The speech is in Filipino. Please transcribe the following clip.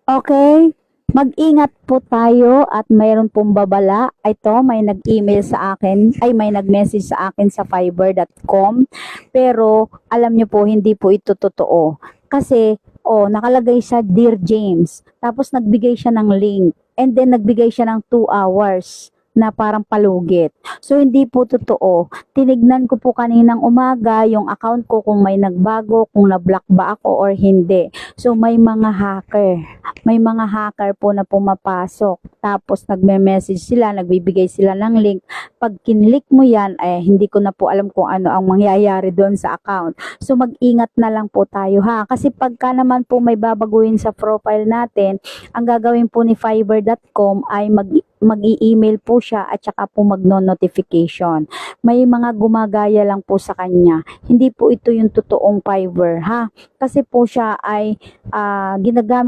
Okay? Mag-ingat po tayo at mayroon pong babala. Ito, may nag-email sa akin, ay may nag-message sa akin sa fiverr.com. Pero alam niyo po, hindi po ito totoo. Kasi, nakalagay siya, Dear James. Tapos nagbigay siya ng link. And then nagbigay siya ng 2 hours na parang palugit. So, hindi po totoo. Tinignan ko po kaninang umaga yung account ko kung may nagbago, kung na-block ba ako or hindi. So, may mga hacker. May mga hacker po na pumapasok. Tapos, nagme-message sila, nagbibigay sila ng link. Pag kinlik mo yan, hindi ko na po alam kung ano ang mangyayari doon sa account. So, mag-ingat na lang po tayo ha. Kasi pagka naman po may babaguhin sa profile natin, ang gagawin po ni Fiverr.com ay mag-i-email po siya at saka po mag-notification. May mga gumagaya lang po sa kanya. Hindi po ito yung totoong Fiverr ha. Kasi po siya ay ginagamit